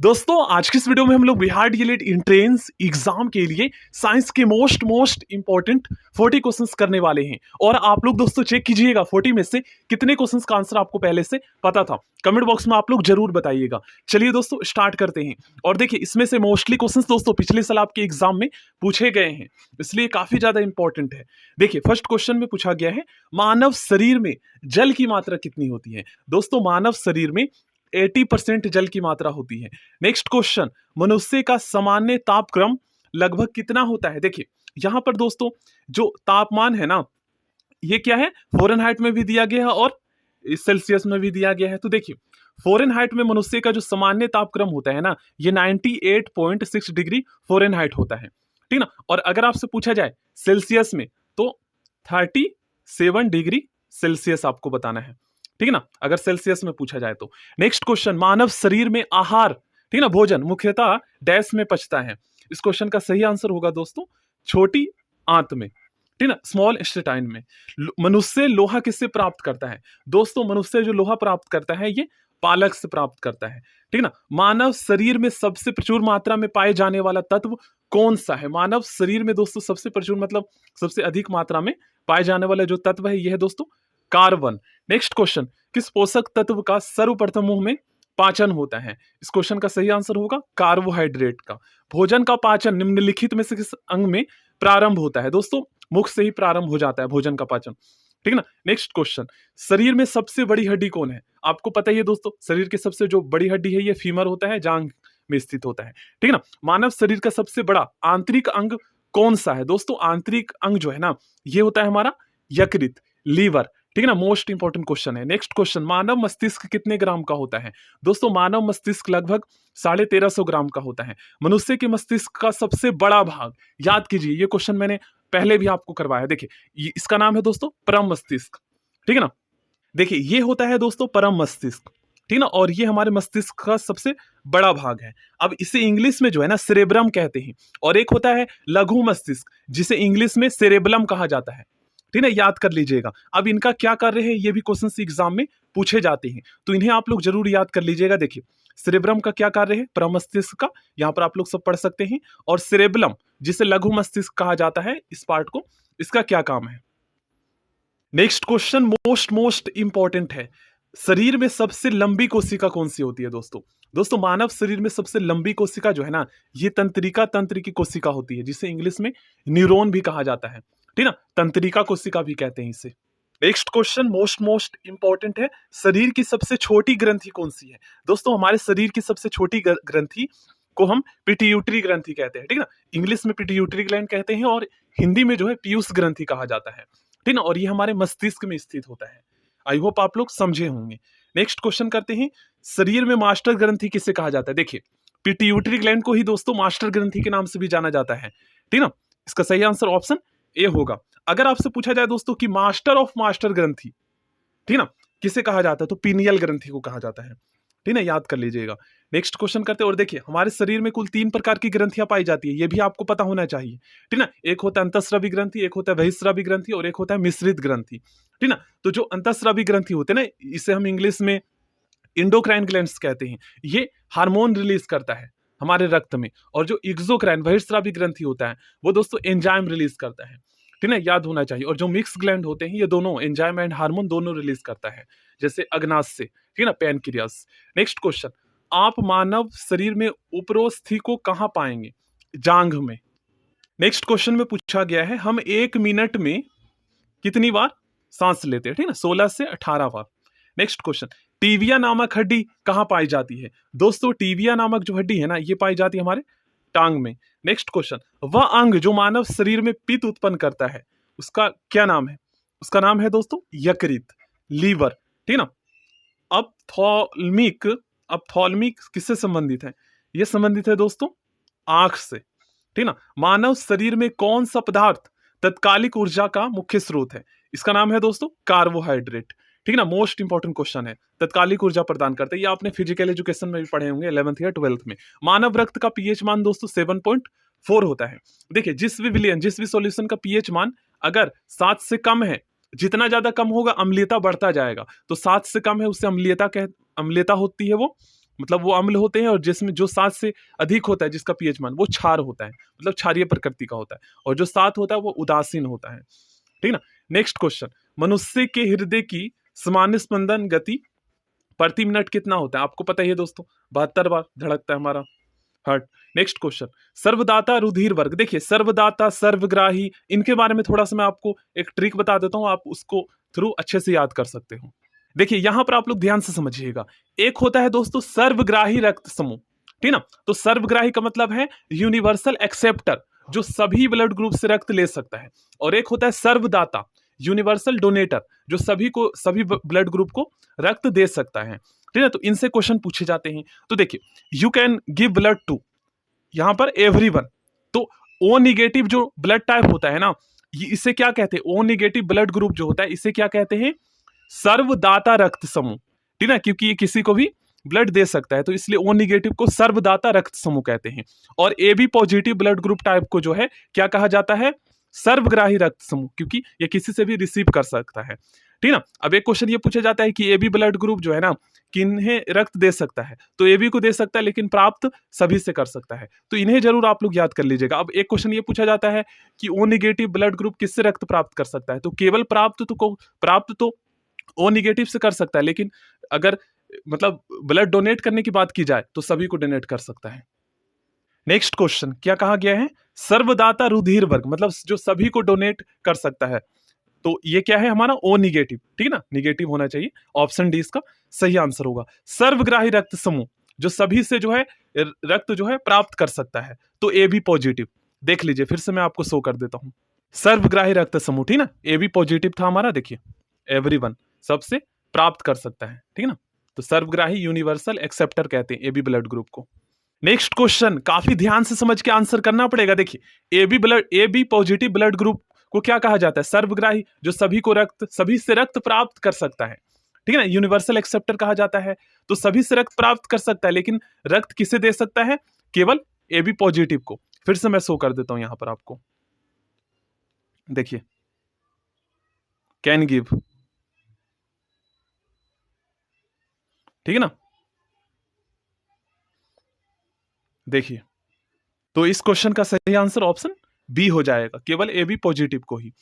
दोस्तों आज की इस वीडियो में हम लोग बिहार डीएलएड एंट्रेंस एग्जाम के लिए साइंस के मोस्ट इंपॉर्टेंट 40 क्वेश्चंस करने वाले हैं। और आप लोग दोस्तों चेक कीजिएगा 40 में से कितने क्वेश्चंस का आंसर आपको पहले से पता था। कमेंट बॉक्स में आप लोग जरूर बताइएगा। चलिए दोस्तों स्टार्ट करते हैं। और देखिए इसमें से मोस्टली क्वेश्चंस दोस्तों पिछले साल आपके एग्जाम में पूछे गए हैं, इसलिए काफी ज्यादा इंपॉर्टेंट है। देखिए फर्स्ट क्वेश्चन में पूछा गया है मानव शरीर में जल की मात्रा कितनी होती है। दोस्तों मानव शरीर में 80% जल की मात्रा होती है। नेक्स्ट क्वेश्चन, मनुष्य का सामान्य तापक्रम लगभग कितना होता है। देखिए यहां पर दोस्तों जो तापमान है ना, ये क्या है, फ़ारेनहाइट में भी दिया गया है और सेल्सियस में भी दिया गया है। तो देखिए फ़ारेनहाइट में मनुष्य का जो सामान्य तापक्रम होता है ना, ये 98.6 डिग्री फ़ारेनहाइट होता है, ठीक ना। और अगर आपसे पूछा जाए सेल्सियस में तो 37 डिग्री सेल्सियस आपको बताना है, ठीक है ना, अगर सेल्सियस में पूछा जाए तो। नेक्स्ट क्वेश्चन, मानव शरीर में आहार, ठीक ना, भोजन मुख्यतः डैश में पचता है। इस क्वेश्चन का सही आंसर होगा दोस्तों छोटी आंत में, ठीक ना, स्मॉल इंटेस्टाइन में। मनुष्य लोहा किससे प्राप्त करता है। दोस्तों मनुष्य जो लोहा प्राप्त करता है ये पालक से प्राप्त करता है, ठीक ना। मानव शरीर में सबसे प्रचुर मात्रा में पाए जाने वाला तत्व कौन सा है। मानव शरीर में दोस्तों सबसे प्रचुर मतलब सबसे अधिक मात्रा में पाए जाने वाला जो तत्व है यह है दोस्तों कार्बन। नेक्स्ट क्वेश्चन, किस पोषक तत्व का सर्वप्रथम मुंह में पाचन होता है। इस क्वेश्चन का सही आंसर होगा कार्बोहाइड्रेट का। भोजन का पाचन निम्नलिखित में से किस अंग में प्रारंभ होता है। दोस्तों मुख से ही प्रारंभ हो जाता है भोजन का पाचन, ठीक ना। नेक्स्ट क्वेश्चन, शरीर में सबसे बड़ी हड्डी कौन है। आपको पता ही है दोस्तों शरीर की सबसे जो बड़ी हड्डी है ये फीमर होता है, जांघ में स्थित होता है, ठीक है ना। मानव शरीर का सबसे बड़ा आंतरिक अंग कौन सा है। दोस्तों आंतरिक अंग जो है ना ये होता है हमारा यकृत, लीवर, ठीक है ना। मोस्ट इंपॉर्टेंट क्वेश्चन है। नेक्स्ट क्वेश्चन, मानव मस्तिष्क कितने ग्राम का होता है। दोस्तों मानव मस्तिष्क लगभग 1350 ग्राम का होता है। मनुष्य के मस्तिष्क का सबसे बड़ा भाग, याद कीजिए ये क्वेश्चन मैंने पहले भी आपको करवाया। देखिए इसका नाम है दोस्तों परम मस्तिष्क, ठीक है ना। देखिए ये होता है दोस्तों परम मस्तिष्क, ठीक ना, और ये हमारे मस्तिष्क का सबसे बड़ा भाग है। अब इसे इंग्लिश में जो है ना सेरेब्रम कहते हैं। और एक होता है लघु मस्तिष्क जिसे इंग्लिश में सेरेबलम कहा जाता है, ठीक है, याद कर लीजिएगा। अब इनका क्या कार्य है ये भी क्वेश्चन एग्जाम में पूछे जाते हैं, तो इन्हें आप लोग जरूर याद कर लीजिएगा। देखिए सेरेब्रम का क्या कार्य है, परम मस्तिष्क का, यहाँ पर आप लोग सब पढ़ सकते हैं। और सेरेबलम जिसे लघु मस्तिष्क कहा जाता है, इस पार्ट को, इसका क्या काम है। नेक्स्ट क्वेश्चन मोस्ट इंपॉर्टेंट है, शरीर में सबसे लंबी कोशिका कौन सी होती है। दोस्तों मानव शरीर में सबसे लंबी कोशिका जो है ना ये तंत्रिका तंत्र की कोशिका होती है, जिसे इंग्लिश में न्यूरॉन भी कहा जाता है, ठीक ना, तंत्रिका कोशिका भी कहते हैं इसे। नेक्स्ट क्वेश्चन मोस्ट इंपॉर्टेंट है, शरीर की सबसे छोटी ग्रंथि कौन सी है। दोस्तों हमारे शरीर की सबसे छोटी ग्रंथि को हम पिट्यूटरी ग्रंथि कहते हैं, ठीक ना। इंग्लिश में पिट्यूटरी ग्लैंड कहते हैं और हिंदी में जो है पीयूष ग्रंथि कहा जाता है, ठीक ना। और ये हमारे मस्तिष्क में स्थित होता है। आई होप आप लोग समझे होंगे। नेक्स्ट क्वेश्चन करते हैं, शरीर में मास्टर ग्रंथि किसे कहा जाता है। देखिए पिट्यूटरी ग्लैंड को ही दोस्तों मास्टर ग्रंथि के नाम से भी जाना जाता है, ठीक ना। इसका सही आंसर ऑप्शन ए होगा। अगर आपसे पूछा जाए दोस्तों कि मास्टर ऑफ मास्टर ग्रंथि, ठीक ना, किसे कहा जाता है तो पीनियल ग्रंथि को कहा जाता है, ठीक है, याद कर लीजिएगा। नेक्स्ट क्वेश्चन करते हैं। और देखिए हमारे शरीर में कुल 3 प्रकार की ग्रंथियां पाई जाती है, ये भी आपको पता होना चाहिए, ठीक ना। एक होता है अंतःस्रावी ग्रंथि, एक होता है बहिःस्रावी ग्रंथि और एक होता है मिश्रित ग्रंथि, ठीक ना। तो जो अंतःस्रावी ग्रंथि होते हैं ना, इसे हम इंग्लिश में इंडोक्राइन ग्लैंड्स कहते हैं। ये हार्मोन रिलीज करता है हमारे रक्त में। और जो एक्सोक्राइन बहिःस्रावी ग्रंथि होता है वो दोस्तों एंजाइम रिलीज करता है, ठीक है, याद होना चाहिए। और जो मिक्स ग्लैंड होते हैं ये दोनों एंजाइम एंड हार्मोन दोनों रिलीज करता है, जैसे अग्नाशय, ठीक है ना, पैनक्रियास। नेक्स्ट क्वेश्चन, आप मानव शरीर में उपरोस्थि को कहां पाएंगे। जांघ में। नेक्स्ट क्वेश्चन में पूछा गया है हम 1 मिनट में कितनी बार सांस लेते हैं, ठीक है, 16 से 18 बार। नेक्स्ट क्वेश्चन, टीबिया नामक हड्डी कहां पाई जाती है। दोस्तों टीबिया नामक जो हड्डी है ना ये पाई जाती है हमारे टांग में। नेक्स्ट क्वेश्चन, वह अंग जो मानव शरीर में पित्त उत्पन्न करता है उसका क्या नाम है। उसका नाम है दोस्तों यकृत, लीवर, ठीक ना। अपथॉल्मिक किससे संबंधित है, यह संबंधित है दोस्तों आंख से, ठीक ना। मानव शरीर में कौन सा पदार्थ तत्कालिक ऊर्जा का मुख्य स्रोत है। इसका नाम है दोस्तों कार्बोहाइड्रेट, ठीक है ना। मोस्ट इंपॉर्टेंट क्वेश्चन है, तत्कालिक ऊर्जा प्रदान करते हैं। ये आपने फिजिकल एजुकेशन में भी पढ़े होंगे 11th या 12th में। मानव रक्त का पीएच मान दोस्तों 7.4 होता है। देखिए जिस भी सॉल्यूशन का पीएच मान अगर 7 से कम है, जितना ज्यादा कम होगा अम्लीयता बढ़ता जाएगा, तो 7 से कम है उससे अम्लीयता होती है वो मतलब वो अम्ल होते हैं, और जिसमें जो 7 से अधिक होता है जिसका पीएच मान, वो क्षार होता है, मतलब क्षारीय प्रकृति का होता है, और जो 7 होता है वो उदासीन होता है। ठीक ना। नेक्स्ट क्वेश्चन, मनुष्य के हृदय की सामान्य स्पंदन गति प्रति मिनट कितना होता है? आपको पता ही है दोस्तों, 72 बार धड़कता है हमारा हार्ट। नेक्स्ट क्वेश्चन, सर्वदाता रुधिर वर्ग। देखिए सर्वदाता, सर्वग्राही, इनके बारे में थोड़ा सा मैं आपको एक ट्रिक बता देता हूं, आप उसको थ्रू अच्छे से याद कर सकते हो। देखिए यहां पर आप लोग ध्यान से समझिएगा, एक होता है दोस्तों सर्वग्राही रक्त समूह, ठीक ना। तो सर्वग्राही का मतलब है यूनिवर्सल एक्सेप्टर, जो सभी ब्लड ग्रुप से रक्त ले सकता है, और एक होता है सर्वदाता, यूनिवर्सल डोनेटर, जो सभी ब्लड ग्रुप को रक्त दे सकता है, ठीक है। तो इनसे क्वेश्चन पूछे जाते हैं। तो देखिए, you can give blood to, यहां पर एवरीवन, तो ओ निगेटिव जो ब्लड टाइप होता है ना, इसे क्या कहते हैं? ओ निगेटिव ब्लड ग्रुप जो होता है इसे क्या कहते हैं? सर्वदाता रक्त समूह, ठीक है, क्योंकि ये किसी को भी ब्लड दे सकता है, तो इसलिए ओ निगेटिव को सर्वदाता रक्त समूह कहते हैं। और A B positive blood group type को जो है क्या कहा जाता है? सर्वग्राही रक्त समूह, क्योंकि ये किसी से भी रिसीव कर सकता है, ठीक ना। अब एक क्वेश्चन ये पूछा जाता है कि ए बी ब्लड ग्रुप जो है ना, किन्हें रक्त दे सकता है? तो ए बी को दे सकता है, लेकिन प्राप्त सभी से कर सकता है, तो इन्हें जरूर आप लोग याद कर लीजिएगा। अब एक क्वेश्चन ये पूछा जाता है कि ओ निगेटिव ब्लड ग्रुप किससे रक्त प्राप्त कर सकता है? तो केवल प्राप्त तो ओ निगेटिव से कर सकता है, लेकिन अगर मतलब ब्लड डोनेट करने की बात की जाए तो सभी को डोनेट कर सकता है। नेक्स्ट क्वेश्चन क्या कहा गया है? सर्वदाता रुधिर वर्ग, मतलब जो सभी को डोनेट कर सकता है, तो ये क्या है हमारा? ओ निगेटिव, ठीक है ना, निगेटिव होना चाहिए, ऑप्शन डी इसका सही आंसर होगा। सर्वग्राही रक्त समूह, जो सभी से जो है रक्त जो है प्राप्त कर सकता है, तो ए बी पॉजिटिव। देख लीजिए फिर से मैं आपको शो कर देता हूं, सर्वग्राही रक्त समूह, ठीक ना, ए बी पॉजिटिव था हमारा, देखिए एवरीवन, सबसे प्राप्त कर सकता है, ठीक है ना। तो सर्वग्राही यूनिवर्सल एक्सेप्टर कहते हैं ए बी ब्लड ग्रुप को। नेक्स्ट क्वेश्चन काफी ध्यान से समझ के आंसर करना पड़ेगा। देखिए A B positive blood group को क्या कहा जाता है? सर्वग्राही, जो सभी से रक्त प्राप्त कर सकता है, ठीक है ना, यूनिवर्सल एक्सेप्टर कहा जाता है। तो सभी से रक्त प्राप्त कर सकता है, लेकिन रक्त किसे दे सकता है? केवल ए बी पॉजिटिव को। फिर से मैं शो कर देता हूं यहां पर आपको, देखिए कैन गिव, ठीक है ना। देखिए, तो इस क्वेश्चन का सही आंसर ऑप्शन बी हो जाएगा, केवल ए बी पॉजिटिव को ही।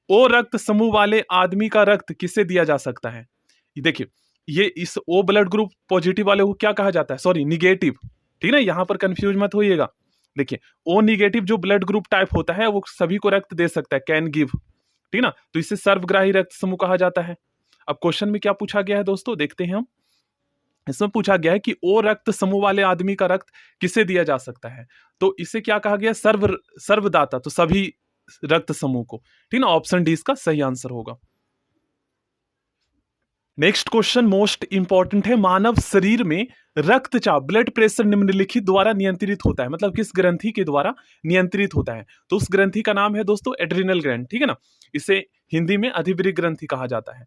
ओ रक्त समूह वाले आदमी का रक्त किसे दिया जा सकता है? देखिए, ये इस ओ ब्लड ग्रुप पॉजिटिव वाले को क्या कहा जाता है? सॉरी, निगेटिव, ठीक है ना, यहां पर कंफ्यूज मत होइएगा। देखिए, ओ निगेटिव जो ब्लड ग्रुप टाइप होता है वो सभी को रक्त दे सकता है, कैन गिव, ठीक ना, तो इसे सर्वग्राही रक्त समूह कहा जाता है। अब क्वेश्चन में क्या पूछा गया है दोस्तों, देखते हैं हम। इसमें पूछा गया है कि ओ रक्त समूह वाले आदमी का रक्त किसे दिया जा सकता है? तो इसे क्या कहा गया? सर्वदाता, तो सभी रक्त समूह को, ठीक ना, ऑप्शन डी इसका सही आंसर होगा। नेक्स्ट क्वेश्चन मोस्ट इंपॉर्टेंट है, मानव शरीर में रक्तचाप ब्लड प्रेशर निम्नलिखित द्वारा नियंत्रित होता है, मतलब किस ग्रंथि के द्वारा नियंत्रित होता है? तो उस ग्रंथि का नाम है दोस्तों एड्रिनल ग्लैंड, ठीक है ना, इसे हिंदी में अधिवृक्क ग्रंथि कहा जाता है।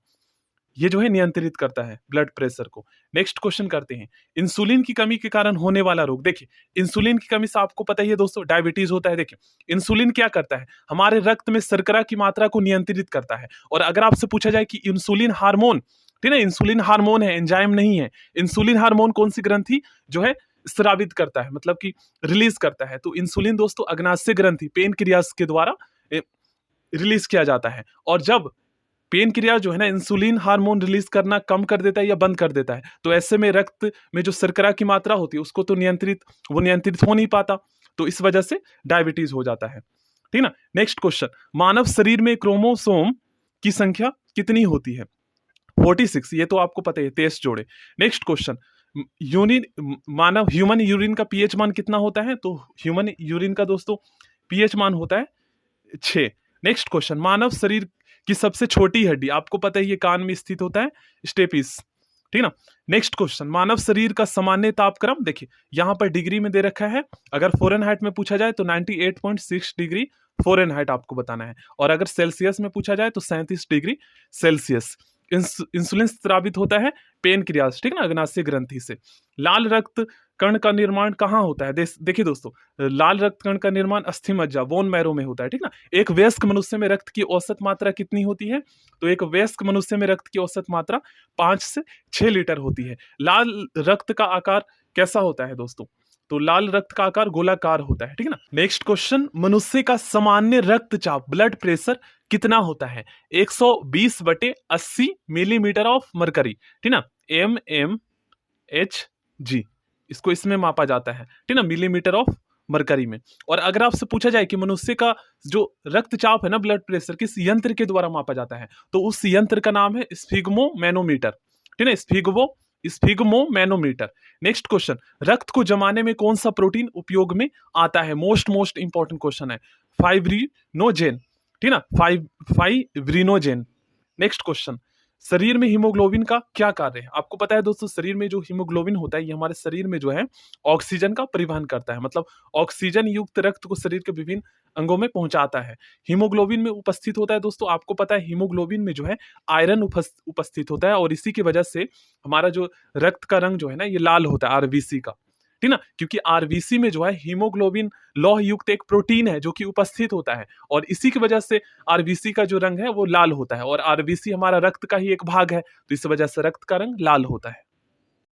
ये जो है नियंत्रित करता है ब्लड प्रेशर को। नेक्स्ट क्वेश्चन करते हैं, इंसुलिन की कमी के कारण होने वाला रोग। देखिए, इंसुलिन की कमी से आपको पता ही है दोस्तों, डायबिटीज होता है। देखिए, इंसुलिन क्या करता है? हमारे रक्त में शर्करा की मात्रा को नियंत्रित करता है। और अगर आपसे पूछा जाए कि इंसुलिन हार्मोन, ठीक है, इंसुलिन हार्मोन है, एंजाइम नहीं है, इंसुलिन हार्मोन कौन सी ग्रंथि जो है स्रावित करता है, मतलब कि रिलीज करता है? तो इंसुलिन दोस्तों अग्नाशय ग्रंथि पेनक्रियास के द्वारा रिलीज किया जाता है। और जब पेनक्रिया जो है ना इंसुलिन हार्मोन रिलीज करना कम कर देता है या बंद कर देता है, तो ऐसे में रक्त में जो शर्करा की मात्रा होती है उसको तो नियंत्रित हो नहीं पाता, तो इस वजह से डायबिटीज हो जाता है, ठीक ना। नेक्स्ट क्वेश्चन, मानव शरीर में क्रोमोसोम की संख्या कितनी होती है? 46, ये तो आपको पता है, 23 जोड़े। नेक्स्ट क्वेश्चन, ह्यूमन यूरिन का पीएच मान कितना होता है? तो ह्यूमन यूरिन का दोस्तों पीएच मान होता है 6। नेक्स्ट क्वेश्चन, मानव शरीर की सबसे छोटी हड्डी, आपको पता है ये कान में स्थित होता है, स्टेपिस, ठीक ना। नेक्स्ट क्वेश्चन, मानव शरीर का सामान्य तापक्रम, देखिए यहां पर डिग्री में दे रखा है, अगर फ़ारेनहाइट में पूछा जाए तो 98.6 डिग्री फ़ारेनहाइट आपको बताना है, और अगर सेल्सियस में पूछा जाए तो 37 डिग्री सेल्सियस। इंसुलिन स्रावित होता है पेनक्रियास, ठीक है ना, अग्नाशय ग्रंथि से। लाल रक्त कण का निर्माण कहाँ होता है? देखिए दोस्तों, लाल रक्त कण का निर्माण अस्थि मज्जा, बोन मैरो में होता है, ठीक ना। एक वयस्क मनुष्य में रक्त की औसत मात्रा कितनी होती है? तो एक वयस्क मनुष्य में रक्त की औसत मात्रा 5 से 6 लीटर होती है। लाल रक्त का आकार कैसा होता है दोस्तों? तो लाल रक्त का आकार गोलाकार होता है, ठीक है ना। नेक्स्ट क्वेश्चन, मनुष्य का सामान्य रक्तचाप ब्लड प्रेशर कितना होता है? 120/80 मिलीमीटर ऑफ मरकरी, ठीक ना, mmHg, इसको इसमें मापा जाता है, ठीक ना, मिलीमीटर ऑफ मरकरी में। और अगर आपसे पूछा जाए कि मनुष्य का जो रक्तचाप है ना, ब्लड प्रेशर, किस यंत्र के द्वारा मापा जाता है, तो उस यंत्र का नाम है स्फिग्मोमैनोमीटर, ठीक है, स्फिग्मोमैनोमीटर। नेक्स्ट क्वेश्चन, रक्त को जमाने में कौन सा प्रोटीन उपयोग में आता है? मोस्ट इंपॉर्टेंट क्वेश्चन है, फाइब्रिनोजेन, ठीक ना, फाइब्रिनोजेन। नेक्स्ट क्वेश्चन, शरीर में हीमोग्लोबिन का क्या कार्य है? आपको पता है दोस्तों, शरीर में जो हीमोग्लोबिन होता है ये हमारे शरीर में जो है ऑक्सीजन का परिवहन करता है, मतलब ऑक्सीजन युक्त रक्त को शरीर के विभिन्न अंगों में पहुंचाता है। हीमोग्लोबिन में उपस्थित होता है दोस्तों, आपको पता है हीमोग्लोबिन में जो है आयरन उपस्थित होता है, और इसी की वजह से हमारा जो रक्त का रंग जो है ना ये लाल होता है, आरबीसी का, ठीक ना, क्योंकि आरबीसी में जो है हीमोग्लोबिन लौह युक्त एक प्रोटीन है जो कि उपस्थित होता है, और इसी की वजह से आरबीसी का जो रंग है वो लाल होता है, और आरबीसी हमारा रक्त का ही एक भाग है, तो इस वजह से रक्त का रंग लाल होता है।